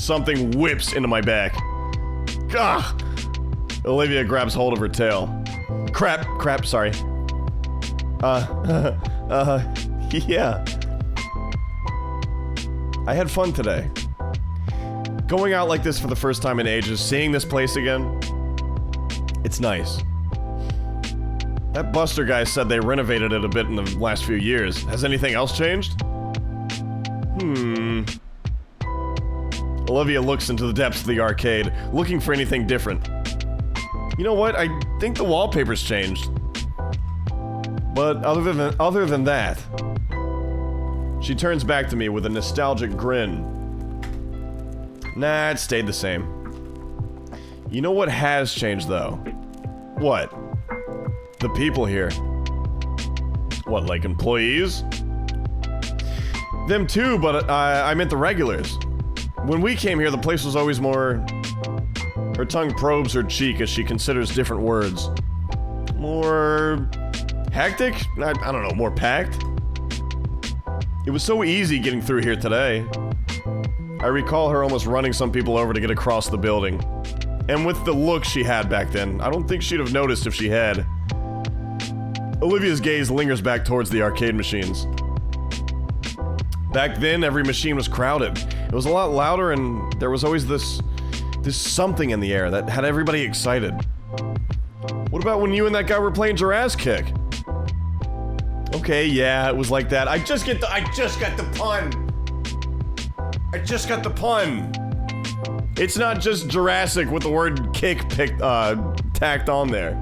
Something whips into my back. Gah! Olivia grabs hold of her tail. Crap, sorry. Yeah. I had fun today. Going out like this for the first time in ages, seeing this place again, it's nice. That Buster guy said they renovated it a bit in the last few years. Has anything else changed? Olivia looks into the depths of the arcade, looking for anything different. You know what? I think the wallpaper's changed. But other than that, she turns back to me with a nostalgic grin. Nah, it stayed the same. You know what has changed, though? What? The people here. What, like employees? Them too, but I meant the regulars. When we came here, the place was always more... Her tongue probes her cheek as she considers different words. More... hectic? I don't know, more packed? It was so easy getting through here today. I recall her almost running some people over to get across the building. And with the look she had back then, I don't think she'd have noticed if she had. Olivia's gaze lingers back towards the arcade machines. Back then, every machine was crowded. It was a lot louder, and there was always this something in the air that had everybody excited. What about when you and that guy were playing Jurassic Kick? Okay, yeah, it was like that. I just got the pun. It's not just Jurassic with the word kick tacked on there.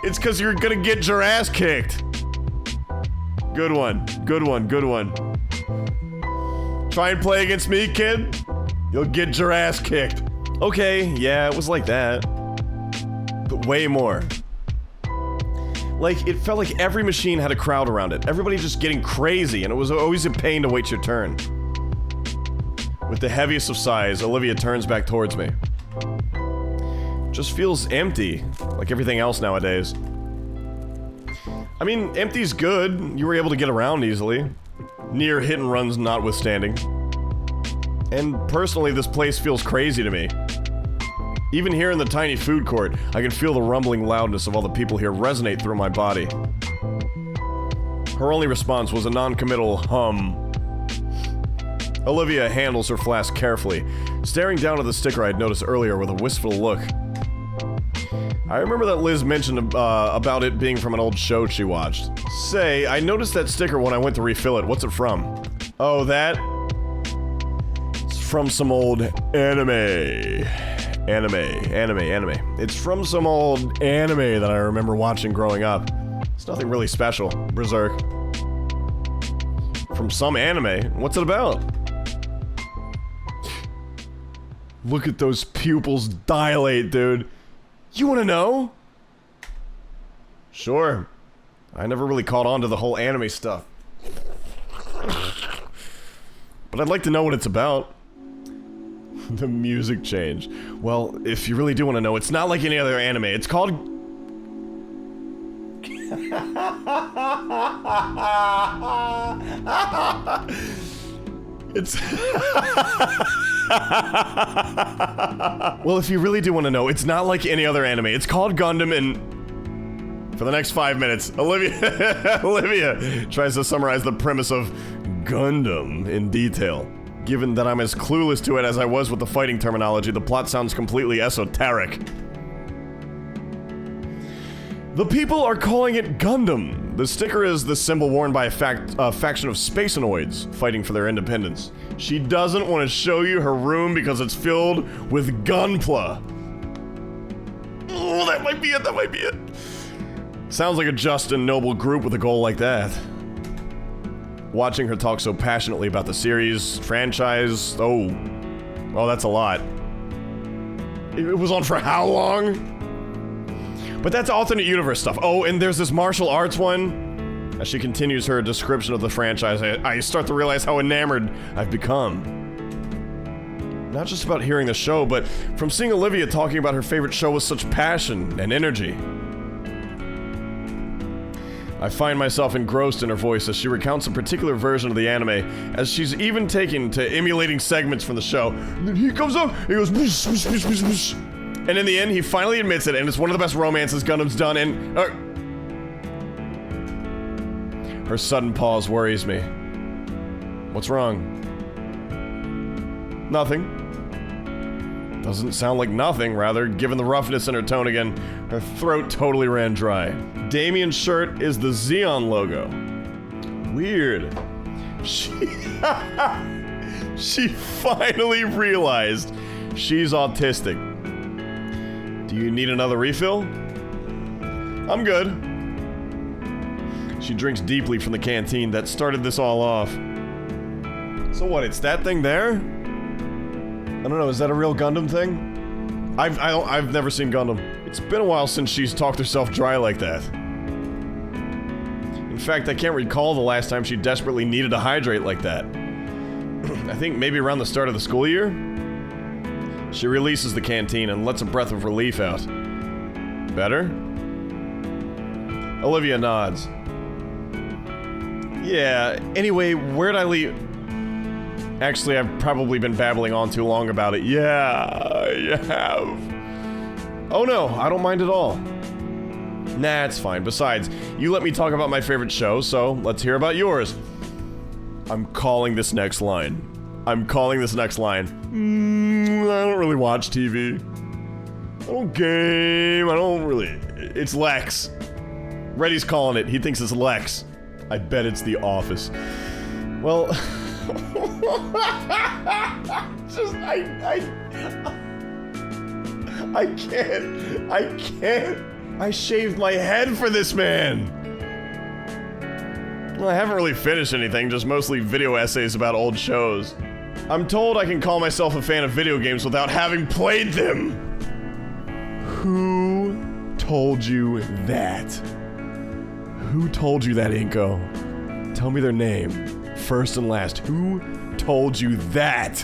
It's because you're gonna get Jurassic kicked. Good one. Try and play against me, kid. You'll get Jurassic kicked. Okay, yeah, it was like that. But way more. Like, it felt like every machine had a crowd around it. Everybody just getting crazy, and it was always a pain to wait your turn. With the heaviest of sighs, Olivia turns back towards me. Just feels empty, like everything else nowadays. I mean, empty's good. You were able to get around easily. Near hit and runs notwithstanding. And personally, this place feels crazy to me. Even here in the tiny food court, I can feel the rumbling loudness of all the people here resonate through my body. Her only response was a non-committal hum. Olivia handles her flask carefully, staring down at the sticker I'd noticed earlier with a wistful look. I remember that Liz mentioned about it being from an old show she watched. Say, I noticed that sticker when I went to refill it. What's it from? Oh, that? It's from some old anime. Anime. It's from some old anime that I remember watching growing up. It's nothing really special. Berserk. From some anime? What's it about? Look at those pupils dilate, dude. You wanna know? Sure. I never really caught on to the whole anime stuff. But I'd like to know what it's about. The music change. Well, if you really do want to know, it's not like any other anime. It's called... It's... Well, if you really do want to know, it's not like any other anime. It's called Gundam, and... For the next 5 minutes, Olivia tries to summarize the premise of Gundam in detail. Given that I'm as clueless to it as I was with the fighting terminology, the plot sounds completely esoteric. The people are calling it Gundam. The sticker is the symbol worn by a faction of Spacenoids fighting for their independence. She doesn't want to show you her room because it's filled with gunpla. Oh, that might be it. Sounds like a just and noble group with a goal like that. Watching her talk so passionately about the series, franchise, oh, that's a lot. It was on for how long? But that's alternate universe stuff. Oh, and there's this martial arts one. As she continues her description of the franchise, I start to realize how enamored I've become. Not just about hearing the show, but from seeing Olivia talking about her favorite show with such passion and energy. I find myself engrossed in her voice as she recounts a particular version of the anime, as she's even taken to emulating segments from the show. And then he comes up, he goes, whoosh, whoosh, whoosh, whoosh, whoosh. And in the end, he finally admits it, and it's one of the best romances Gundam's done, and... Her sudden pause worries me. What's wrong? Nothing. Doesn't sound like nothing, rather, given the roughness in her tone again. Her throat totally ran dry. Damien's shirt is the Xeon logo. Weird. She finally realized she's autistic. Do you need another refill? I'm good. She drinks deeply from the canteen that started this all off. So what, it's that thing there? I don't know, is that a real Gundam thing? I've never seen Gundam. It's been a while since she's talked herself dry like that. In fact, I can't recall the last time she desperately needed to hydrate like that. I think maybe around the start of the school year? She releases the canteen and lets a breath of relief out. Better? Olivia nods. Yeah, anyway, where'd I leave? Actually, I've probably been babbling on too long about it. Yeah, you have. Oh no, I don't mind at all. Nah, it's fine. Besides, you let me talk about my favorite show, so let's hear about yours. I'm calling this next line. I'm calling this next line. I don't really watch TV. I don't game. I don't really... It's Lex. Reddy's calling it. He thinks it's Lex. I bet it's The Office. Well... Just, I can't. I shaved my head for this man. Well, I haven't really finished anything, just mostly video essays about old shows. I'm told I can call myself a fan of video games without having played them. Who told you that? Who told you that, Inco? Tell me their name, first and last. Who told you that?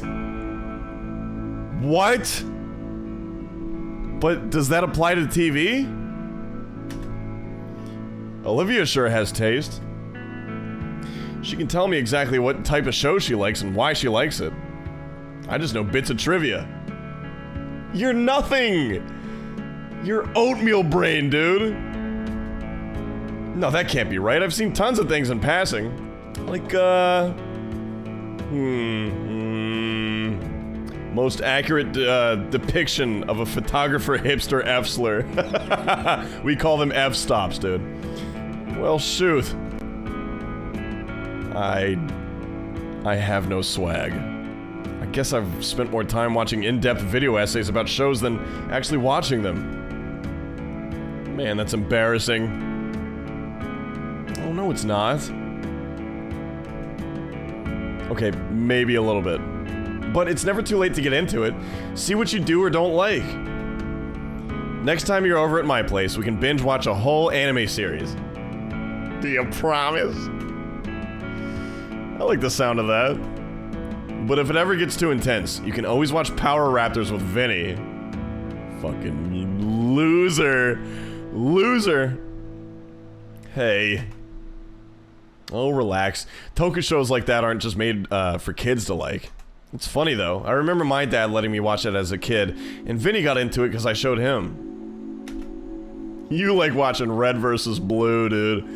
What? But does that apply to TV? Olivia sure has taste. She can tell me exactly what type of show she likes and why she likes it. I just know bits of trivia. You're nothing! You're oatmeal brain, dude. No, that can't be right. I've seen tons of things in passing. Like, most accurate depiction of a photographer hipster F-slur. We call them F-stops, dude. Well, shoot. I have no swag. I guess I've spent more time watching in-depth video essays about shows than actually watching them. Man, that's embarrassing. Oh, no, it's not. Okay, maybe a little bit. But it's never too late to get into it. See what you do or don't like. Next time you're over at my place, we can binge watch a whole anime series. Do you promise? I like the sound of that. But if it ever gets too intense, you can always watch Power Raptors with Vinny. Fucking loser. Loser. Hey. Oh, relax. Toku shows like that aren't just made for kids to like. It's funny though. I remember my dad letting me watch it as a kid, and Vinny got into it because I showed him. You like watching Red vs. Blue, dude.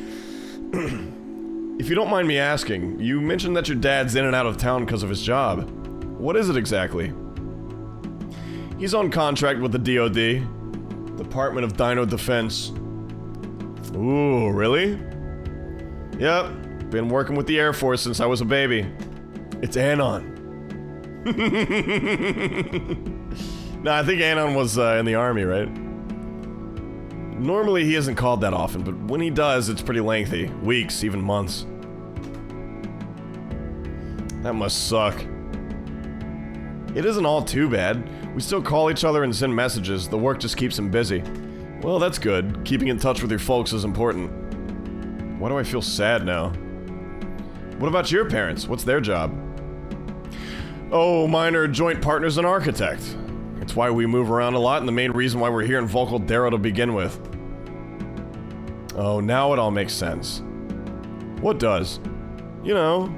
If you don't mind me asking, you mentioned that your dad's in and out of town because of his job. What is it exactly? He's on contract with the DoD, Department of Dino Defense. Ooh, really? Yep, been working with the Air Force since I was a baby. It's Anon. No, I think Anon was in the army, right? Normally he isn't called that often, but when he does, it's pretty lengthy. Weeks, even months. That must suck. It isn't all too bad. We still call each other and send messages. The work just keeps him busy. Well, that's good. Keeping in touch with your folks is important. Why do I feel sad now? What about your parents? What's their job? Oh, mine are joint partners and architect. It's why we move around a lot and the main reason why we're here in Volcal Darrow to begin with. Oh, now it all makes sense. What does? You know.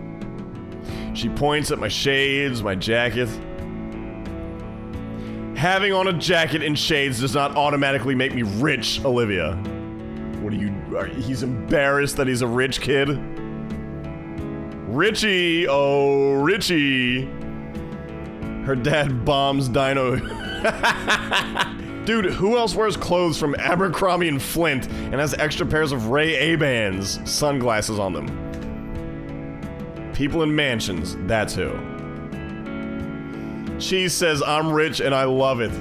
She points at my shades, my jacket. Having on a jacket and shades does not automatically make me rich, Olivia. What are you... he's embarrassed that he's a rich kid? Richie! Oh, Richie! Her dad bombs Dino. Dude, who else wears clothes from Abercrombie and Flint and has extra pairs of Ray-Bans sunglasses on them? People in mansions, that's who. Cheese says, I'm rich and I love it.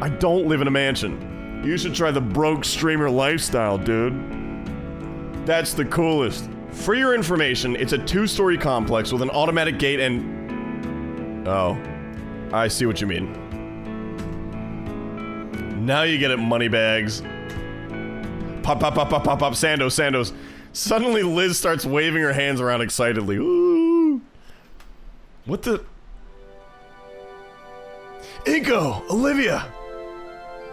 I don't live in a mansion. You should try the broke streamer lifestyle, dude. That's the coolest. For your information, it's a 2-story complex with an automatic gate and... Oh. I see what you mean. Now you get it, moneybags. Pop, pop, pop, pop, pop, pop, Sandos, Sandos. Suddenly Liz starts waving her hands around excitedly. Ooh. What the... Inco! Olivia!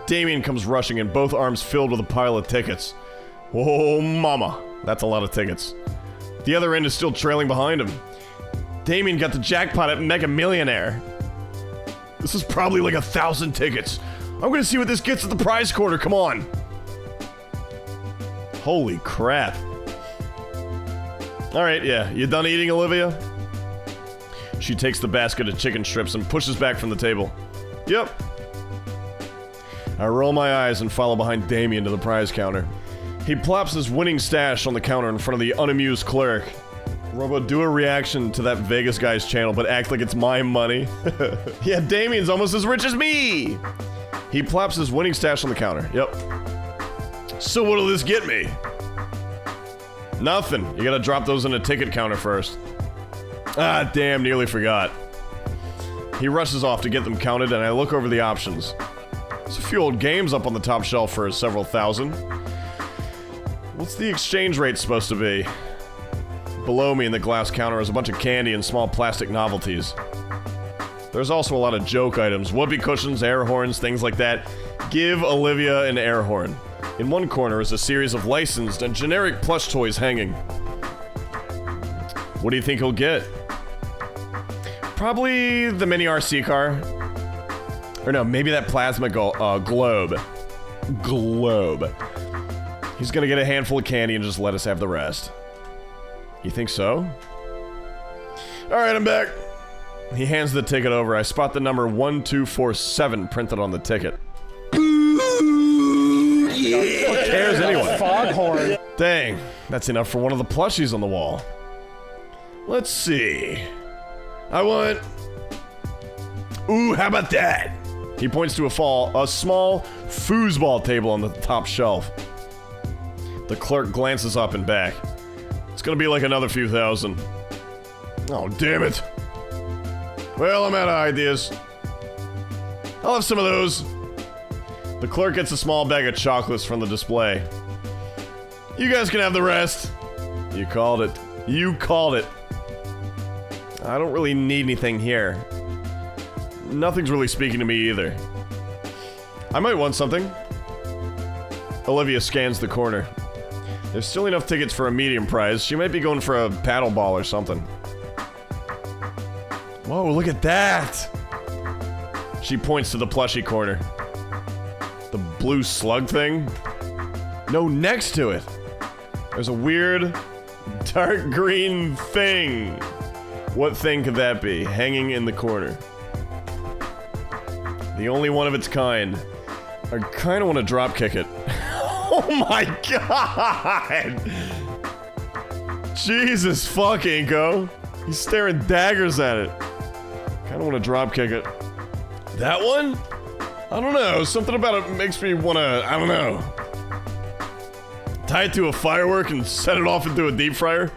Damien comes rushing in, both arms filled with a pile of tickets. Oh, mama. That's a lot of tickets. The other end is still trailing behind him. Damien got the jackpot at Mega Millionaire. This is probably like 1,000 tickets. I'm gonna see what this gets at the prize quarter, come on. Holy crap. Alright, yeah. You done eating, Olivia? She takes the basket of chicken strips and pushes back from the table. Yep. I roll my eyes and follow behind Damien to the prize counter. He plops his winning stash on the counter in front of the unamused clerk. Robo, do a reaction to that Vegas guy's channel, but act like it's my money. Yeah, Damien's almost as rich as me! He plops his winning stash on the counter. Yep. So what'll this get me? Nothing. You gotta drop those in a ticket counter first. Ah, damn, nearly forgot. He rushes off to get them counted, and I look over the options. There's a few old games up on the top shelf for several thousand. What's the exchange rate supposed to be? Below me in the glass counter is a bunch of candy and small plastic novelties. There's also a lot of joke items, whoopee cushions, air horns, things like that. Give Olivia an air horn. In one corner is a series of licensed and generic plush toys hanging. What do you think he'll get? Probably the mini RC car. Or no, maybe that plasma globe. Globe. He's gonna get a handful of candy and just let us have the rest. You think so? Alright, I'm back. He hands the ticket over. I spot the number 1247 printed on the ticket. Who cares anyway? Foghorn. Dang, that's enough for one of the plushies on the wall. Let's see. I want... Ooh, how about that? He points to a small foosball table on the top shelf. The clerk glances up and back. It's gonna be like another few thousand. Oh, damn it. Well, I'm out of ideas. I'll have some of those. The clerk gets a small bag of chocolates from the display. You guys can have the rest. You called it. You called it. I don't really need anything here. Nothing's really speaking to me either. I might want something. Olivia scans the corner. There's still enough tickets for a medium prize. She might be going for a paddle ball or something. Whoa, look at that! She points to the plushie corner. The blue slug thing? No, next to it! There's a weird, dark green thing. What thing could that be? Hanging in the corner. The only one of its kind. I kinda wanna dropkick it. Oh my god! Jesus fuck, Inco. He's staring daggers at it. Kinda wanna dropkick it. That one? I don't know, something about it makes me wanna, I don't know. Tie it to a firework and set it off into a deep fryer?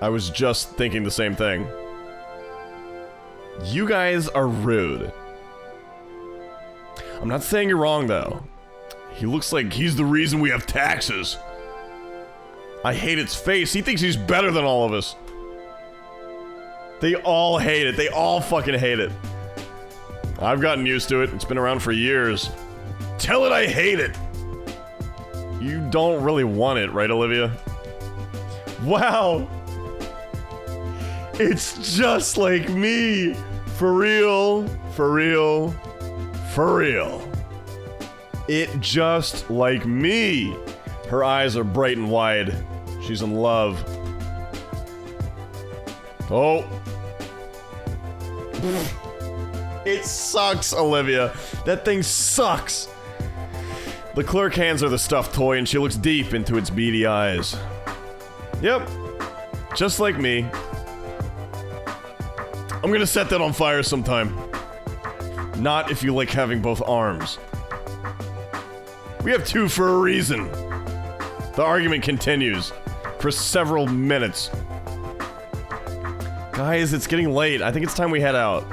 I was just thinking the same thing. You guys are rude. I'm not saying you're wrong, though. He looks like he's the reason we have taxes. I hate its face. He thinks he's better than all of us. They all hate it. They all fucking hate it. I've gotten used to it. It's been around for years. Tell it I hate it. You don't really want it, right, Olivia? Wow. It's just like me. For real, for real, for real. It just like me. Her eyes are bright and wide. She's in love. Oh. It sucks, Olivia. That thing sucks. The clerk hands her the stuffed toy and she looks deep into its beady eyes. Yep. Just like me. I'm gonna set that on fire sometime. Not if you like having both arms. We have two for a reason. The argument continues for several minutes. Guys, it's getting late. I think it's time we head out.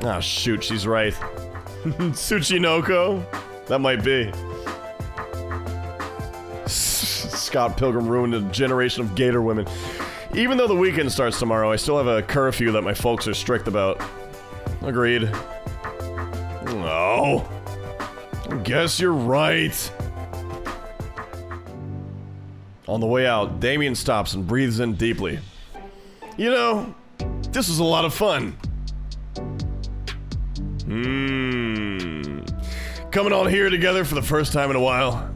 Ah, shoot, she's right. Tsuchinoko? That might be. Scott Pilgrim ruined a generation of Gator women. Even though the weekend starts tomorrow, I still have a curfew that my folks are strict about. Agreed. Oh. I guess you're right. On the way out, Damien stops and breathes in deeply. You know, this was a lot of fun. Coming on here together for the first time in a while.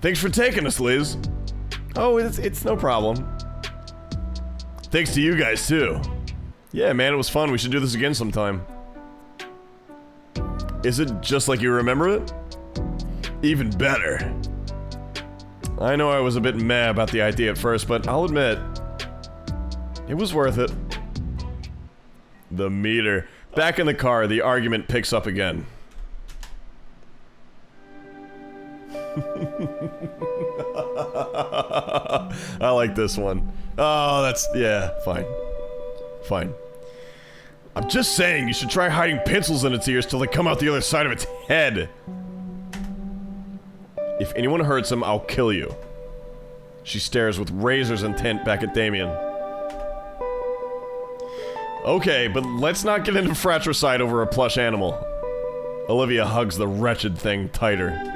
Thanks for taking us, Liz. Oh, it's no problem. Thanks to you guys, too. Yeah, man, it was fun. We should do this again sometime. Is it just like you remember it? Even better. I know I was a bit meh about the idea at first, but I'll admit, it was worth it. The meter. Back in the car, the argument picks up again. I like this one. Oh, that's... yeah, fine. Fine. I'm just saying, you should try hiding pencils in its ears till they come out the other side of its head. If anyone hurts him, I'll kill you. She stares with razor's intent back at Damien. Okay, but let's not get into fratricide over a plush animal. Olivia hugs the wretched thing tighter.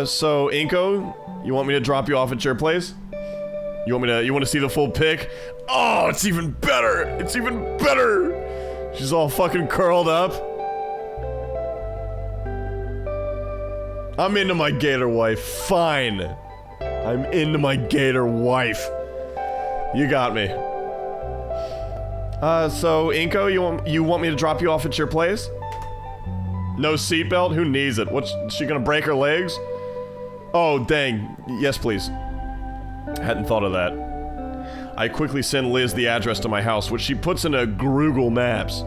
So, Inco, you want me to drop you off at your place? You want to see the full pic? Oh, it's even better! It's even better! She's all fucking curled up. I'm into my Gator wife. Fine. I'm into my Gator wife. You got me. So, Inco, you want me to drop you off at your place? No seatbelt? Who needs it? What's she gonna break her legs? Oh, dang. Yes, please. Hadn't thought of that. I quickly send Liz the address to my house, which she puts into Google Maps.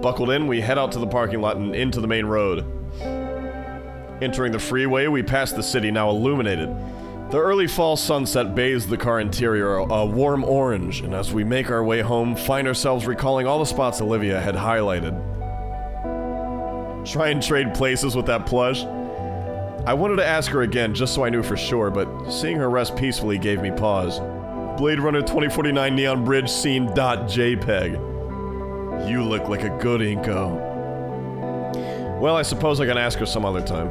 Buckled in, we head out to the parking lot and into the main road. Entering the freeway, we pass the city, now illuminated. The early fall sunset bathes the car interior a warm orange, and as we make our way home, find ourselves recalling all the spots Olivia had highlighted. Try and trade places with that plush? I wanted to ask her again just so I knew for sure, but seeing her rest peacefully gave me pause. Blade Runner 2049 Neon Bridge Scene .jpg. You look like a good Inco. Well, I suppose I can ask her some other time.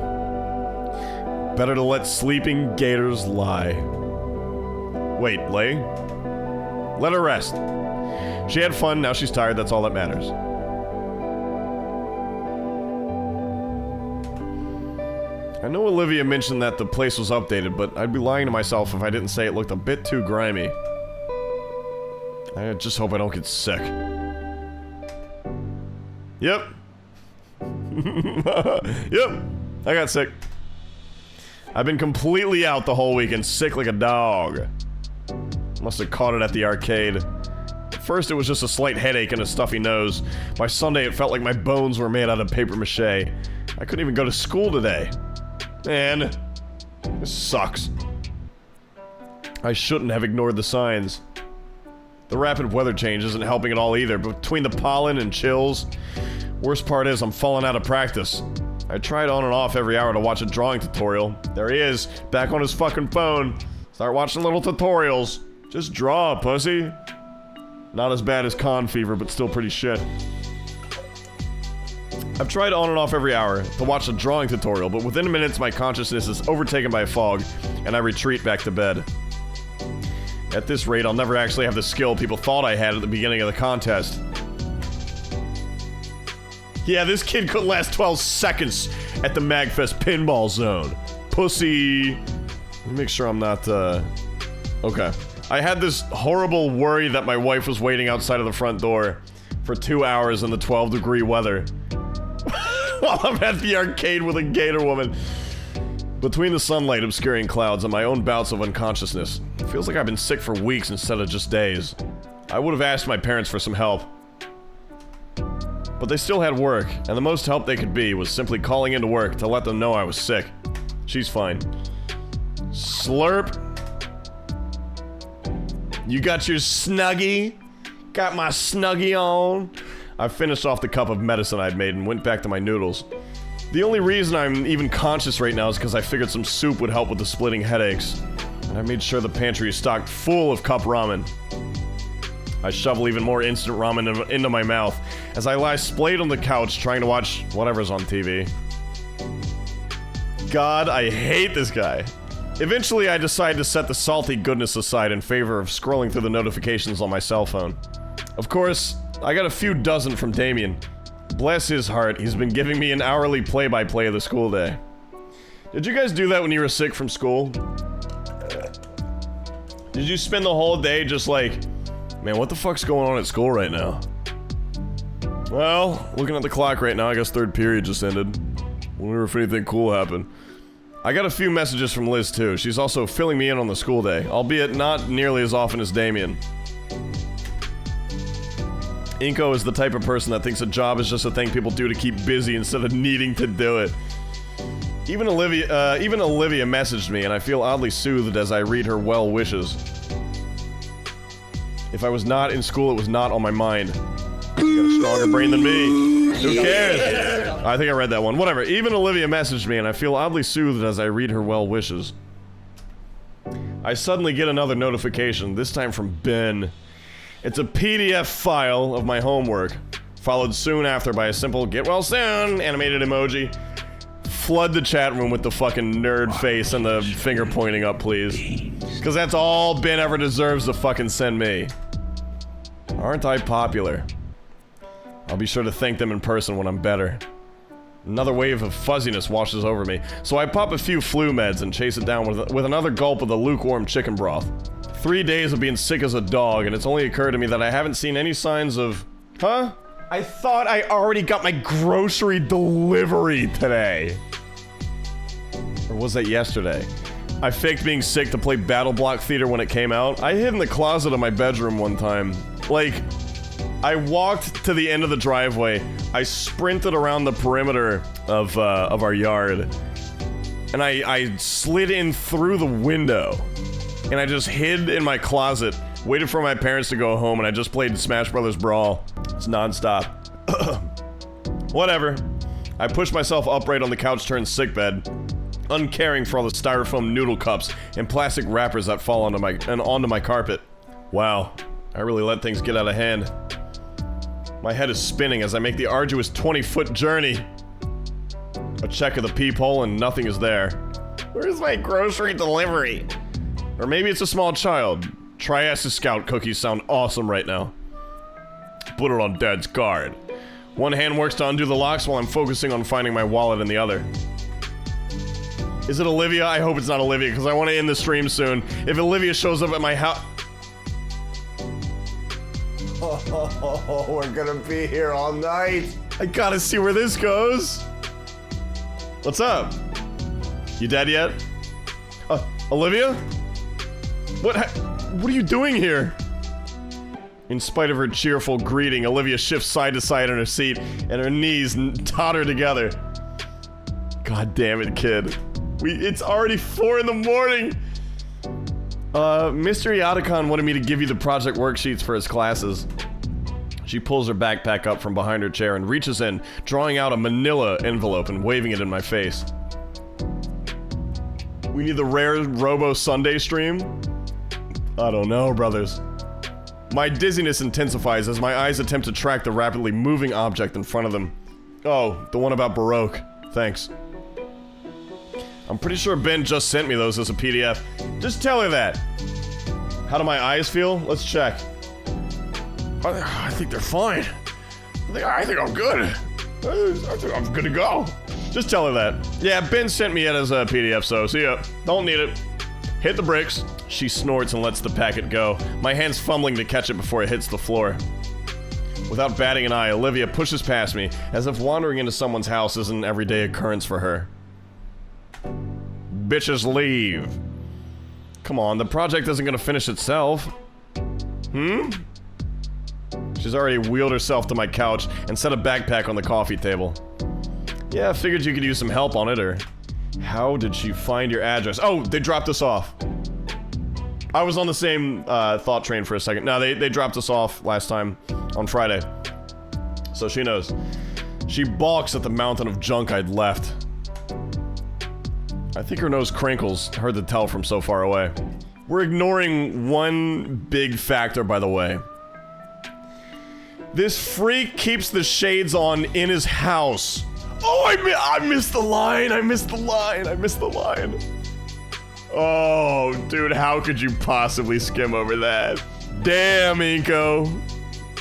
Better to let sleeping gators lie. Wait, lay? Let her rest. She had fun, now she's tired, that's all that matters. I know Olivia mentioned that the place was updated, but I'd be lying to myself if I didn't say it looked a bit too grimy. I just hope I don't get sick. Yep. Yep. I got sick. I've been completely out the whole weekend, sick like a dog. Must have caught it at the arcade. At first it was just a slight headache and a stuffy nose. By Sunday it felt like my bones were made out of paper mache. I couldn't even go to school today. Man, this sucks. I shouldn't have ignored the signs. The rapid weather change isn't helping at all either. Between the pollen and chills, worst part is I'm falling out of practice. I tried on and off every hour to watch a drawing tutorial. There he is, back on his fucking phone. Start watching little tutorials. Just draw, pussy. Not as bad as con fever, but still pretty shit. I've tried on and off every hour to watch a drawing tutorial, but within minutes my consciousness is overtaken by a fog, and I retreat back to bed. At this rate, I'll never actually have the skill people thought I had at the beginning of the contest. Yeah, this kid couldn't last 12 seconds at the MagFest pinball zone. Pussy. Let me make sure I'm not, okay. I had this horrible worry that my wife was waiting outside of the front door for 2 hours in the 12-degree weather. While I'm at the arcade with a Gator woman. Between the sunlight obscuring clouds and my own bouts of unconsciousness, it feels like I've been sick for weeks instead of just days. I would have asked my parents for some help. But they still had work, and the most help they could be was simply calling into work to let them know I was sick. She's fine. Slurp. You got your Snuggie? Got my Snuggie on? I finished off the cup of medicine I'd made and went back to my noodles. The only reason I'm even conscious right now is because I figured some soup would help with the splitting headaches. And I made sure the pantry is stocked full of cup ramen. I shovel even more instant ramen into my mouth as I lie splayed on the couch trying to watch whatever's on TV. God, I hate this guy. Eventually, I decide to set the salty goodness aside in favor of scrolling through the notifications on my cell phone. Of course, I got a few dozen from Damien. Bless his heart, he's been giving me an hourly play-by-play of the school day. Did you guys do that when you were sick from school? Did you spend the whole day just like, man, what the fuck's going on at school right now? Well, looking at the clock right now, I guess third period just ended. Wonder if anything cool happened. I got a few messages from Liz too. She's also filling me in on the school day, albeit not nearly as often as Damien. Inco is the type of person that thinks a job is just a thing people do to keep busy instead of needing to do it. Even Olivia messaged me, and I feel oddly soothed as I read her well wishes. If I was not in school, it was not on my mind. You got a stronger brain than me. Who cares? I think I read that one. Whatever. Even Olivia messaged me, and I feel oddly soothed as I read her well wishes. I suddenly get another notification, this time from Ben. It's a PDF file of my homework, followed soon after by a simple "get well soon" animated emoji. Flood the chat room with the fucking nerd face and the finger pointing up, please. Because that's all Ben ever deserves to fucking send me. Aren't I popular? I'll be sure to thank them in person when I'm better. Another wave of fuzziness washes over me, so I pop a few flu meds and chase it down with another gulp of the lukewarm chicken broth. 3 days of being sick as a dog, and it's only occurred to me that I haven't seen any signs of... Huh? I thought I already got my grocery delivery today. Or was that yesterday? I faked being sick to play Battle Block Theater when it came out. I hid in the closet of my bedroom one time. Like, I walked to the end of the driveway, I sprinted around the perimeter of our yard, and I slid in through the window. And I just hid in my closet, waited for my parents to go home, and I just played Smash Brothers Brawl. It's nonstop. Whatever. I pushed myself upright on the couch turned sickbed, uncaring for all the styrofoam noodle cups and plastic wrappers that fall onto my carpet. Wow, I really let things get out of hand. My head is spinning as I make the arduous 20-foot journey. A check of the peephole and nothing is there. Where's my grocery delivery? Or maybe it's a small child. Triassic Scout cookies sound awesome right now. Put it on Dad's guard. One hand works to undo the locks while I'm focusing on finding my wallet in the other. Is it Olivia? I hope it's not Olivia, because I want to end the stream soon. If Olivia shows up at my house... Oh, we're gonna be here all night. I gotta see where this goes. What's up? You dead yet? Olivia? What are you doing here? In spite of her cheerful greeting, Olivia shifts side to side in her seat, and her knees totter together. God damn it, kid. It's already 4 in the morning! Mr. Yadakon wanted me to give you the project worksheets for his classes. She pulls her backpack up from behind her chair and reaches in, drawing out a manila envelope and waving it in my face. We need the rare Robo Sunday stream? I don't know, brothers. My dizziness intensifies as my eyes attempt to track the rapidly moving object in front of them. Oh, the one about Baroque. Thanks. I'm pretty sure Ben just sent me those as a PDF. Just tell her that. How do my eyes feel? Let's check. I think they're fine. I think I'm good. I think I'm good to go. Just tell her that. Yeah, Ben sent me it as a PDF, so see ya. Don't need it. Hit the bricks. She snorts and lets the packet go. My hand's fumbling to catch it before it hits the floor. Without batting an eye, Olivia pushes past me, as if wandering into someone's house is an everyday occurrence for her. Bitches leave. Come on, the project isn't gonna finish itself. She's already wheeled herself to my couch and set a backpack on the coffee table. Yeah, I figured you could use some help on it, or... How did she find your address? Oh, they dropped us off. I was on the same thought train for a second. No, they dropped us off last time on Friday. So she knows. She balks at the mountain of junk I'd left. I think her nose crinkles, hard to tell from so far away. We're ignoring one big factor, by the way. This freak keeps the shades on in his house. Oh, I missed the line. I missed the line. Oh, dude, how could you possibly skim over that? Damn, Inco.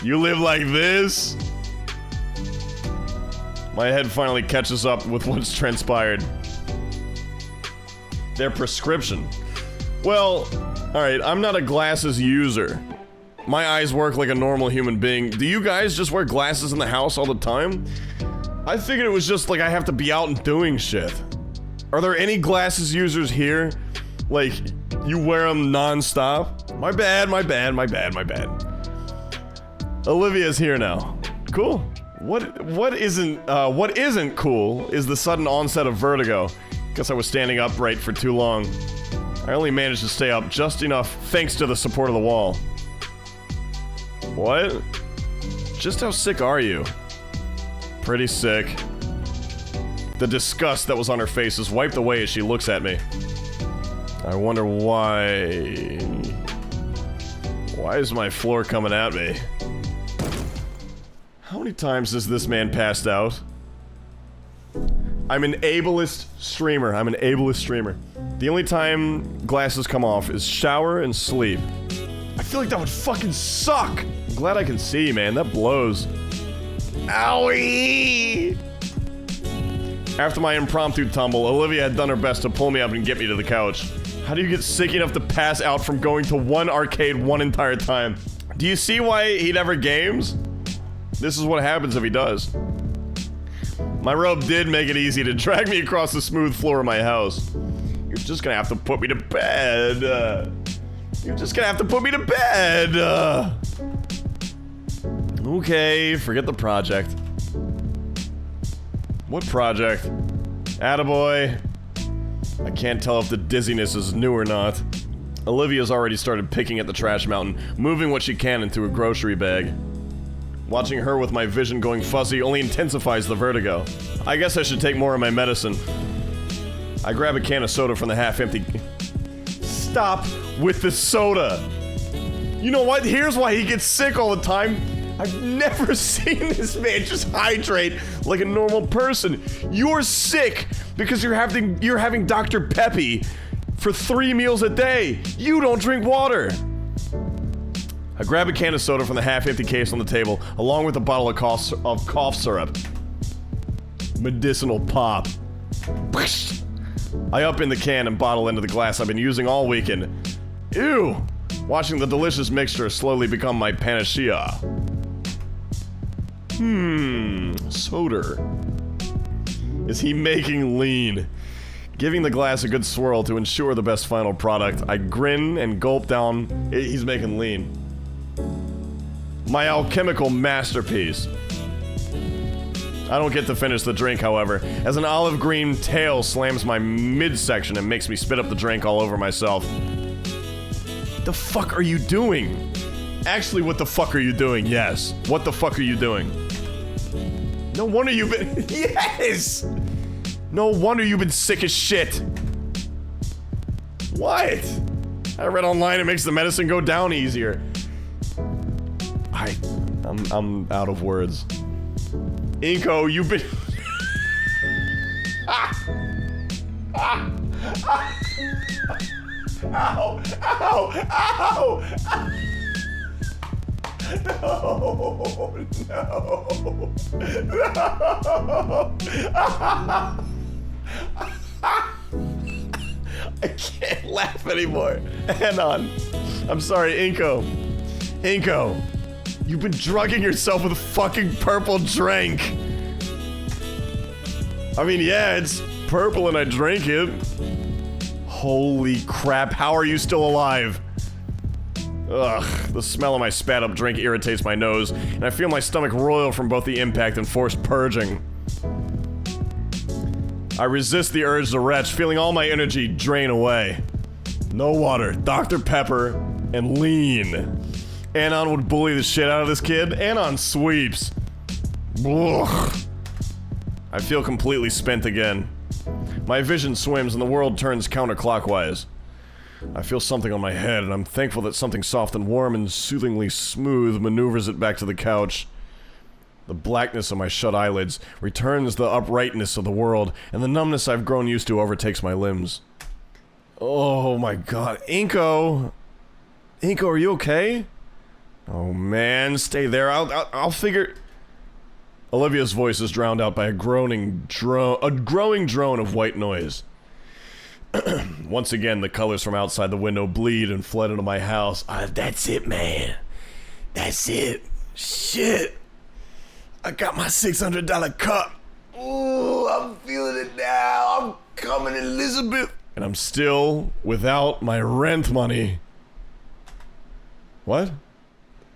You live like this? My head finally catches up with what's transpired. Their prescription. Well, alright, I'm not a glasses user. My eyes work like a normal human being. Do you guys just wear glasses in the house all the time? I figured it was just like I have to be out and doing shit. Are there any glasses users here? Like, you wear them non-stop? My bad. Olivia's here now. Cool. What isn't cool is the sudden onset of vertigo. Guess I was standing upright for too long. I only managed to stay up just enough thanks to the support of the wall. What? Just how sick are you? Pretty sick. The disgust that was on her face is wiped away as she looks at me. I wonder why... Why is my floor coming at me? How many times has this man passed out? I'm an ableist streamer. The only time glasses come off is shower and sleep. I feel like that would fucking suck! I'm glad I can see, man. That blows. Owie! After my impromptu tumble, Olivia had done her best to pull me up and get me to the couch. How do you get sick enough to pass out from going to one arcade one entire time? Do you see why he never games? This is what happens if he does. My robe did make it easy to drag me across the smooth floor of my house. You're just gonna have to put me to bed. Okay, forget the project. What project? Attaboy. I can't tell if the dizziness is new or not. Olivia's already started picking at the trash mountain, moving what she can into a grocery bag. Watching her with my vision going fuzzy only intensifies the vertigo. I guess I should take more of my medicine. I grab a can of soda from the half-empty... Stop with the soda! You know what? Here's why he gets sick all the time. I've never seen this man just hydrate like a normal person. You're sick because you're having Dr. Peppy for 3 meals a day. You don't drink water. I grab a can of soda from the half-empty case on the table, along with a bottle of cough syrup. Medicinal pop. I up in the can and bottle into the glass I've been using all weekend. Ew! Watching the delicious mixture slowly become my panacea. Soda. Is he making lean? Giving the glass a good swirl to ensure the best final product, I grin and gulp down. He's making lean. My alchemical masterpiece. I don't get to finish the drink, however, as an olive green tail slams my midsection and makes me spit up the drink all over myself. The fuck are you doing? Actually, what the fuck are you doing? Yes. What the fuck are you doing? No wonder you've been... Yes! No wonder you've been sick as shit. What? I read online it makes the medicine go down easier. I'm out of words. Inco, you've been... Ow! Ow! Ow! No! I can't laugh anymore. Hang on. I'm sorry, Inco. Inco, you've been drugging yourself with fucking purple drink. I mean, yeah, it's purple and I drank it. Holy crap, how are you still alive? Ugh, the smell of my spat up drink irritates my nose, and I feel my stomach roil from both the impact and forced purging. I resist the urge to retch, feeling all my energy drain away. No water, Dr. Pepper, and lean. Anon would bully the shit out of this kid. Anon sweeps. Ugh. I feel completely spent again. My vision swims and the world turns counterclockwise. I feel something on my head, and I'm thankful that something soft and warm and soothingly smooth maneuvers it back to the couch. The blackness of my shut eyelids returns the uprightness of the world, and the numbness I've grown used to overtakes my limbs. Oh my god. Inco! Inco, are you okay? Oh man, stay there. I'll figure... Olivia's voice is drowned out by a growing drone of white noise. Once again, the colors from outside the window bleed and flood into my house. That's it, man. That's it. Shit. I got my $600 cup. Ooh, I'm feeling it now. I'm coming, Elizabeth. And I'm still without my rent money. What?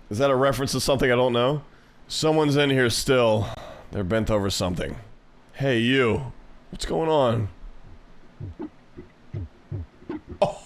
Is that a reference to something I don't know? Someone's in here still. They're bent over something. Hey, you. What's going on? Oh.